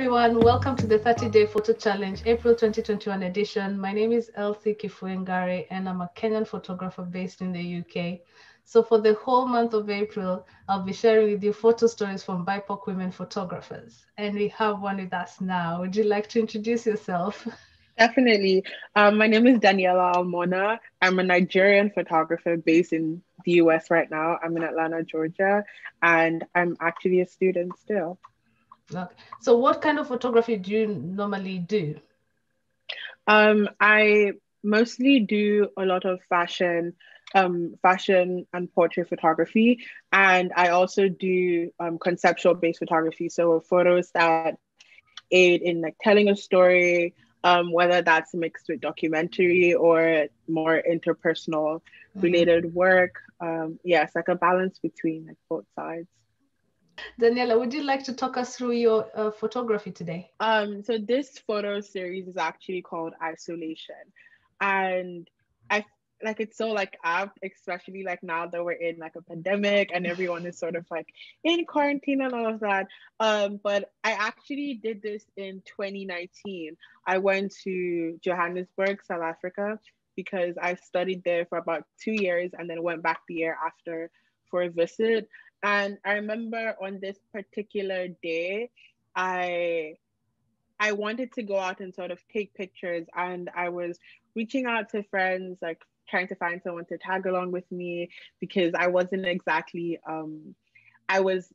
everyone, welcome to the 30-day photo challenge, April 2021 edition. My name is Elsie Kibue, and I'm a Kenyan photographer based in the UK. So for the whole month of April, I'll be sharing with you photo stories from BIPOC Women Photographers. And we have one with us now. Would you like to introduce yourself? Definitely. My name is Daniella Almona. I'm a Nigerian photographer based in the US right now. I'm in Atlanta, Georgia, and I'm actually a student still. Okay. So what kind of photography do you normally do? I mostly do a lot of fashion and portrait photography, and I also do conceptual based photography. So photos that aid in like telling a story, whether that's mixed with documentary or more interpersonal related work. Yes, like a balance between like both sides. Daniela, would you like to talk us through your photography today? So this photo series is actually called Isolation, and I like it's so like apt, especially like now that we're in like a pandemic and everyone is sort of like in quarantine and all of that. But I actually did this in 2019. I went to Johannesburg, South Africa, because I studied there for about 2 years and then went back the year after for a visit. And I remember on this particular day, I I wanted to go out and sort of take pictures, and I was reaching out to friends, like trying to find someone to tag along with me because I wasn't exactly I was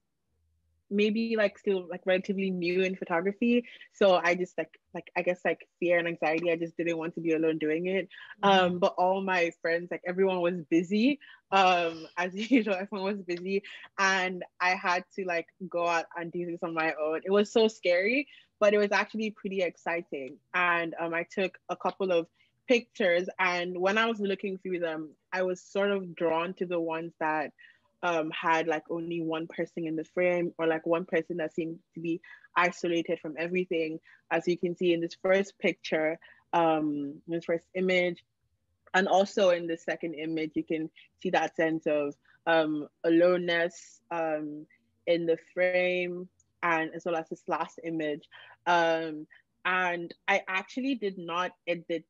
maybe like still like relatively new in photography, so I just like I guess like fear and anxiety, I just didn't want to be alone doing it. But all my friends, like everyone was busy, as usual, everyone was busy, and I had to like go out and do this on my own. It was so scary, but it was actually pretty exciting. And I took a couple of pictures, and when I was looking through them, I was sort of drawn to the ones that had like only one person in the frame, or like one person that seemed to be isolated from everything. As you can see in this first picture, this first image, and also in the second image, you can see that sense of aloneness in the frame, and as well as this last image. And I actually did not edit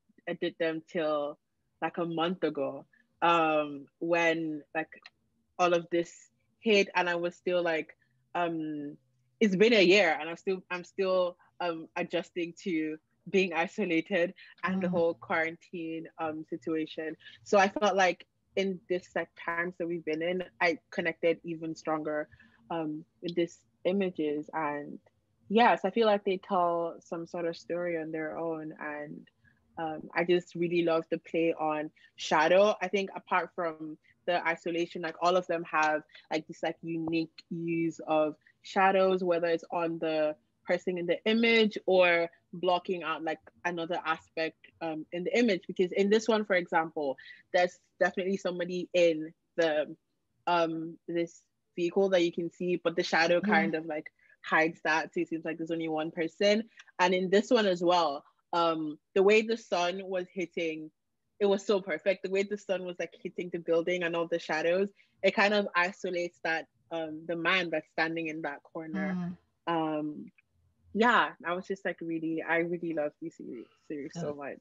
them till like a month ago, when like all of this hit, and I was still like, it's been a year and I'm still adjusting to being isolated and the whole quarantine situation. So I felt like in this like times that we've been in, I connected even stronger with these images. And yes, I feel like they tell some sort of story on their own. And I just really love the play on shadow. I think apart from the isolation, like all of them have like this like unique use of shadows, whether it's on the person in the image or blocking out like another aspect in the image. Because in this one, for example, there's definitely somebody in the this vehicle that you can see, but the shadow kind of like hides that, so it seems like there's only one person. And in this one as well, the way the sun was hitting, it was so perfect. The way the sun was like hitting the building and all the shadows, it kind of isolates that the man that's standing in that corner. Yeah, I was just like I really love these series so much.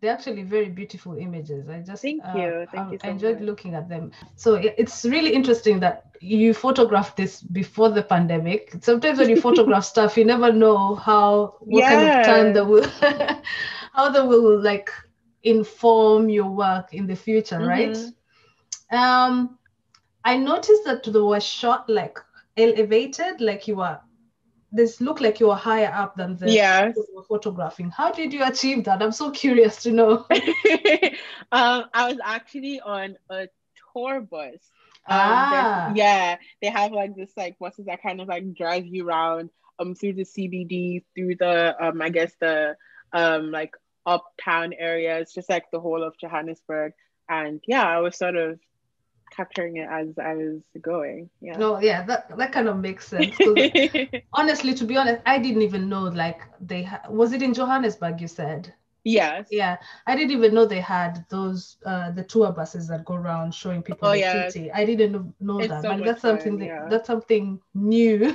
They're actually very beautiful images. Thank you. Thank I you so enjoyed much. looking at them. So it's really interesting that you photographed this before the pandemic. Sometimes when you photograph stuff, you never know what kind of turn Yeah. that will how they will like inform your work in the future, right? Mm-hmm. I noticed that they were shot like elevated, like you were this looked like you were higher up than the people Yes. you were photographing. How did you achieve that? I'm so curious to know. I was actually on a tour bus. Ah. Yeah, they have like this like buses that kind of like drive you around through the CBD, through the I guess the like uptown areas, just like the whole of Johannesburg. And yeah, I was sort of capturing it as I was going. Yeah. No, yeah, that kind of makes sense. Because honestly, to be honest, I didn't even know like was it in Johannesburg, you said? Yes. Yeah, I didn't even know they had those the tour buses that go around showing people Oh the yes. city. I didn't know It's that, so but much fun. Yeah. that's something new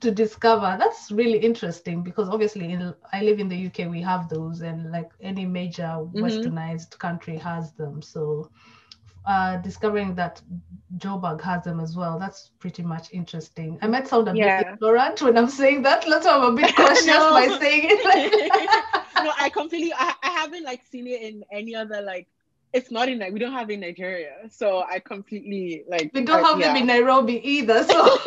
to discover. That's really interesting because obviously I live in the UK, we have those, and like any major westernized country has them. So discovering that Joburg has them as well, that's pretty much interesting. I might sound a bit Yeah. ignorant when I'm saying that. That's why I'm a bit cautious by No. saying it like No, I completely I haven't like seen it in any other like it's not in like we don't have it in Nigeria. So I completely like we don't have them yeah. in Nairobi either. So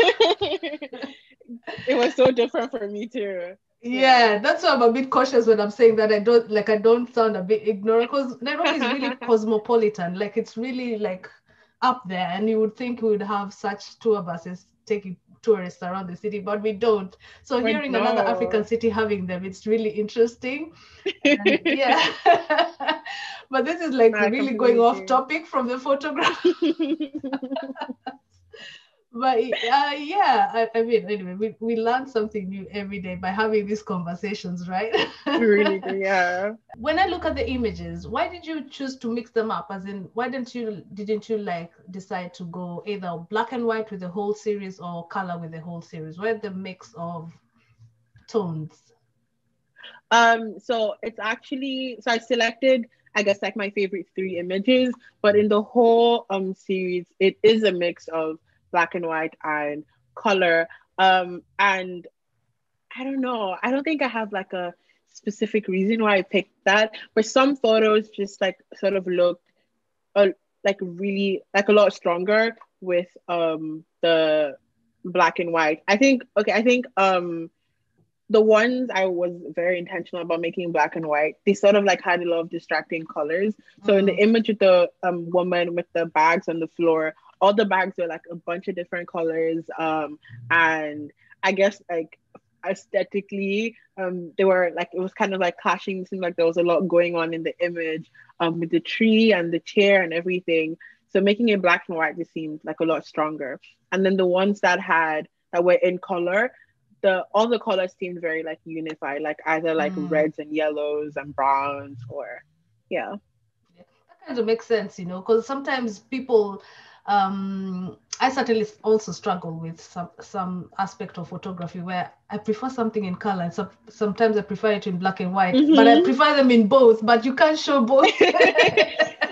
It was so different for me too. Yeah. yeah, that's why I'm a bit cautious when I'm saying that. I don't sound a bit ignorant because Nairobi is really cosmopolitan. Like it's really like up there, and you would think we would have such tour buses taking tourists around the city, but we don't. So But hearing another African no. city having them, it's really interesting. And yeah. But this is like No, I really going completely off agree. topic from the photograph. But yeah, I mean, anyway, we learn something new every day by having these conversations, right? We really do, yeah. When I look at the images, why did you choose to mix them up? As in, why didn't you like decide to go either black and white with the whole series or color with the whole series? Why the mix of tones? So it's actually so I selected I guess like my favorite three images, but in the whole series it is a mix of black and white and color. And I don't know. I don't think I have like a specific reason why I picked that. But some photos just like sort of looked uh, like really like a lot stronger with the black and white. I think the ones I was very intentional about making black and white, they sort of like had a lot of distracting colors. So in the Mm, image with the woman with the bags on the floor, all the bags were like a bunch of different colors. And I guess like aesthetically, they were like it was kind of like clashing. It seemed like there was a lot going on in the image, with the tree and the chair and everything. So making it black and white just seemed like a lot stronger. And then the ones that were in color, the all the colors seemed very like unified, like either like mm. reds and yellows and browns or yeah. Yeah, that kind of makes sense, because sometimes people, I certainly also struggle with some aspect of photography where I prefer something in color, and sometimes I prefer it in black and white, but I Mm-hmm. prefer them in both, but you can't show both.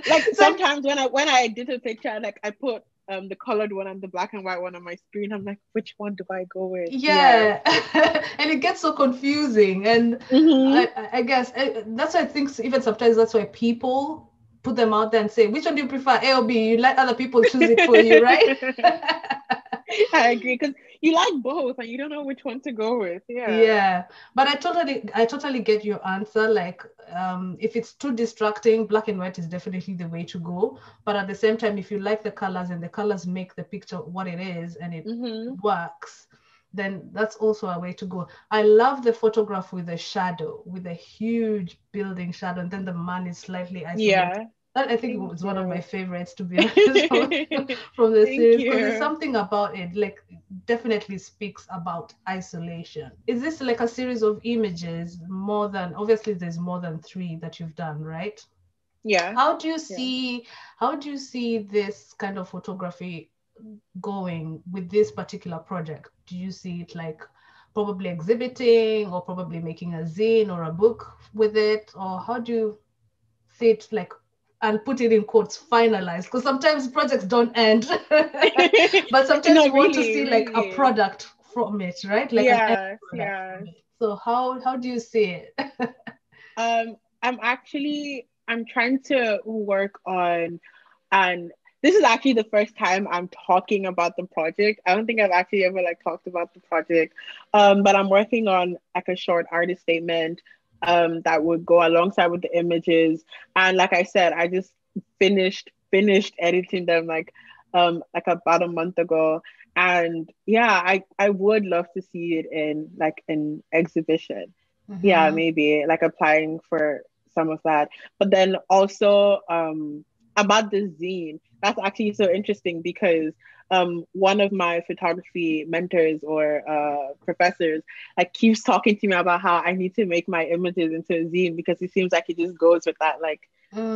Like So sometimes when I did a picture, like I put the colored one and the black and white one on my screen. I'm like, which one do I go with? Yeah. yeah, and it gets so confusing, and Mm-hmm. I guess that's why I think even sometimes that's why people put them out there and say, which one do you prefer, A or B? You let other people choose it for you, right? I agree because you like both and you don't know which one to go with. Yeah. Yeah, but I totally get your answer. Like, if it's too distracting, black and white is definitely the way to go. But at the same time, if you like the colors and the colors make the picture what it is and it Mm-hmm. works, then that's also a way to go. I love the photograph with a shadow, with a huge building shadow, and then the man is slightly isolated. Yeah. That I think Thank was one of my you. favorites, to be honest, from the Thank series, because there's you. something about it, like definitely speaks about isolation. Is this like a series of images more than, obviously there's more than three that you've done, right? Yeah. How do you Yeah. see how do you see this kind of photography going with this particular project? Do you see it like probably exhibiting or probably making a zine or a book with it? Or how do you see it like, and put it in quotes, finalized? Because sometimes projects don't end, but sometimes No, you want to really, see like a really. product from it, right? Like an end Yes, product yes. from it. So how do you see it? I'm trying to work on, and this is actually the first time I'm talking about the project. I don't think I've actually ever like talked about the project. But I'm working on like a short artist statement that would go alongside with the images. And like I said, I just finished editing them like about a month ago. And yeah, I would love to see it in like an exhibition. Yeah, Mm-hmm. maybe like applying for some of that. But then also, about the zine, that's actually so interesting because one of my photography mentors or professors like keeps talking to me about how I need to make my images into a zine because it seems like it just goes with that like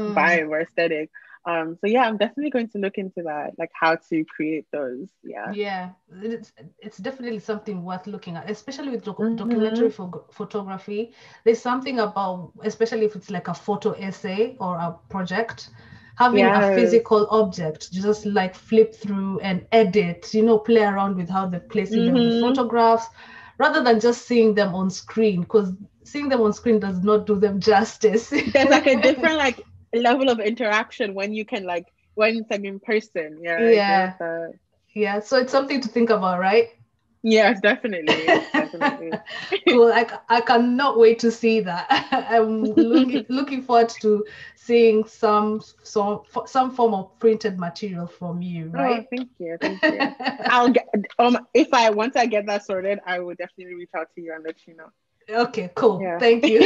vibe or aesthetic. So yeah, I'm definitely going to look into that, like how to create those. Yeah. Yeah, it's definitely something worth looking at, especially with Mm-hmm. documentary photography. There's something about, especially if it's like a photo essay or a project, having a Yes. physical object, just like flip through and edit, play around with how they're placing the Mm-hmm. photographs, rather than just seeing them on screen, because seeing them on screen does not do them justice. There's like a different like level of interaction when you can like when it's like in person. Yeah, I agree with Yeah, that. yeah. So it's something to think about, right? Yes, definitely, definitely. Cool. I cannot wait to see that. I'm looking forward to seeing some form of printed material from you, Oh, right? thank you, thank you. I'll get if I once I get that sorted, I will definitely reach out to you and let you know. Okay, cool. Yeah. Thank you.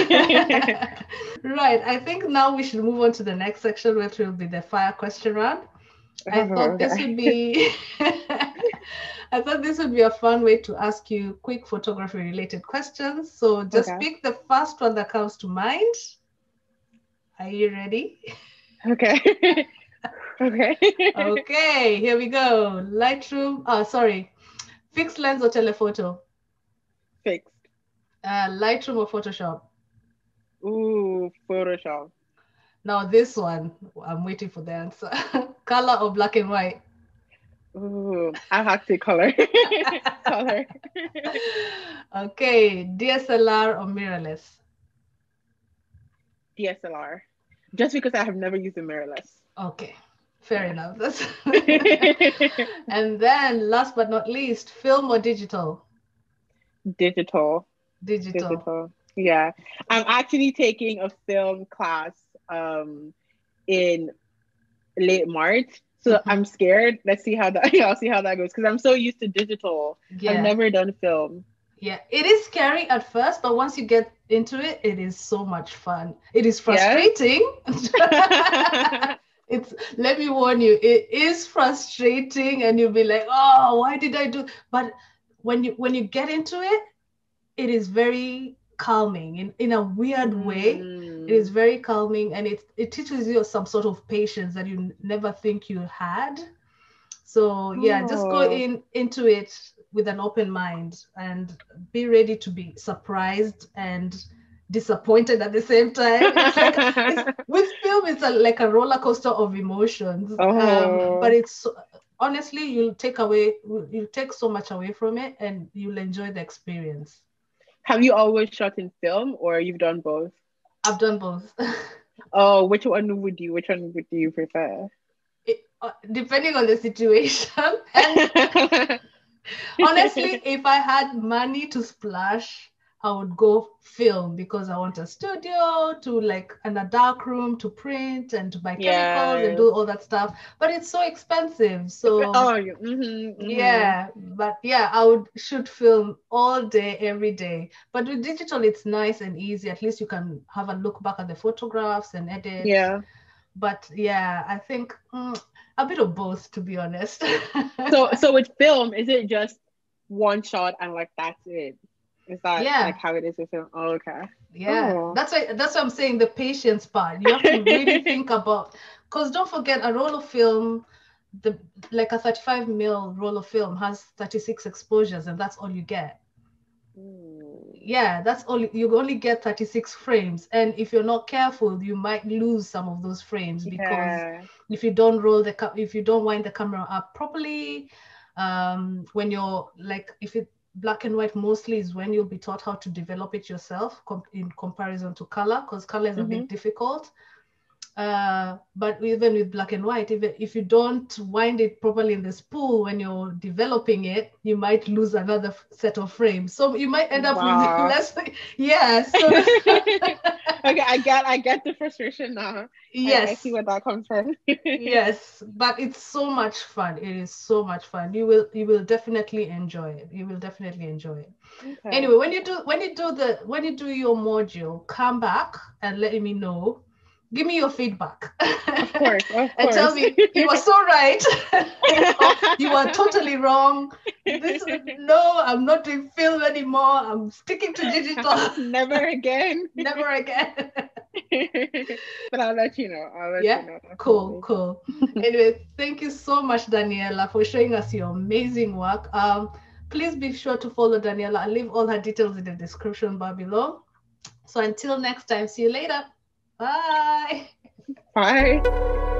Right. I think now we should move on to the next section, which will be the fire question round. I Oh, thought this okay. would be I thought this would be a fun way to ask you quick photography related questions. So just Okay. pick the first one that comes to mind. Are you ready? Okay. Okay. Okay, here we go. Lightroom, sorry, fixed lens or telephoto? Fixed. Lightroom or Photoshop? Ooh, Photoshop. Now this one, I'm waiting for the answer. Color or black and white? Ooh, I have to color. Color. Okay, DSLR or mirrorless? DSLR. Just because I have never used a mirrorless. Okay, fair Yeah. enough. That's And then last but not least, film or digital? Digital. Digital. Digital. Yeah. I'm actually taking a film class in late March. So Mhm. I'm scared. Let's see how that I'll see how that goes because I'm so used to digital. I've Yeah. never done film. Yeah, it is scary at first, but once you get into it, it is so much fun. It is Yes. frustrating. It's let me warn you, it is frustrating and you'll be like, "Oh, why did I do?" But when you get into it, it is very calming in a weird way. It is Mm. very calming and it teaches you some sort of patience that you never think you had. So yeah, just go Oh. into it with an open mind and be ready to be surprised and disappointed at the same time. It's with film, it's like a roller coaster of emotions. But Oh. it's honestly, you'll take so much away from it, and you'll enjoy the experience. Have you always shot in film or you've done both? I've done both. Oh, which one would you prefer? Depending on the situation, and honestly, if I had money to splash, I would go film because I want a studio to like and a dark room to print and to buy chemicals and Yes. do all that stuff. But it's so expensive. So Oh, mm-hmm. yeah, but yeah, I would shoot film all day, every day. But with digital, it's nice and easy. At least you can have a look back at the photographs and edit. Yeah. But yeah, I think a bit of both, to be honest. So with film, is it just one shot and like that's it? Is that like Yeah, how it is with film? Oh, okay. yeah. Oh. That's why I'm saying the patience part. You have to really think about, because don't forget a roll of film, the like a 35 mil roll of film has 36 exposures, and that's all you get. Mm. Yeah, that's all you only get 36 frames. And if you're not careful, you might lose some of those frames because Yeah. if you don't if you don't wind the camera up properly, when you're like if it black and white mostly is when you'll be taught how to develop it yourself in comparison to color, because color is a Mm-hmm. bit difficult. But even with black and white, even if you don't wind it properly in the spool when you're developing it, you might lose another set of frames. So you might end up with Wow. less. Yeah. So Okay, I get the frustration now. I see yes, where that comes from. yes. But it's so much fun. It is so much fun. You will definitely enjoy it. You will definitely enjoy it. Okay. Anyway, when you do your module, come back and let me know. give me your feedback. Of course. And tell me, you were so right. You were totally wrong. No, I'm not doing film anymore. I'm sticking to digital. Never again. Never again. But I'll let you know. You know. Cool. Anyway, thank you so much, Daniella, for showing us your amazing work. Please be sure to follow Daniella. I'll leave all her details in the description bar below. So until next time, see you later. Bye. Bye.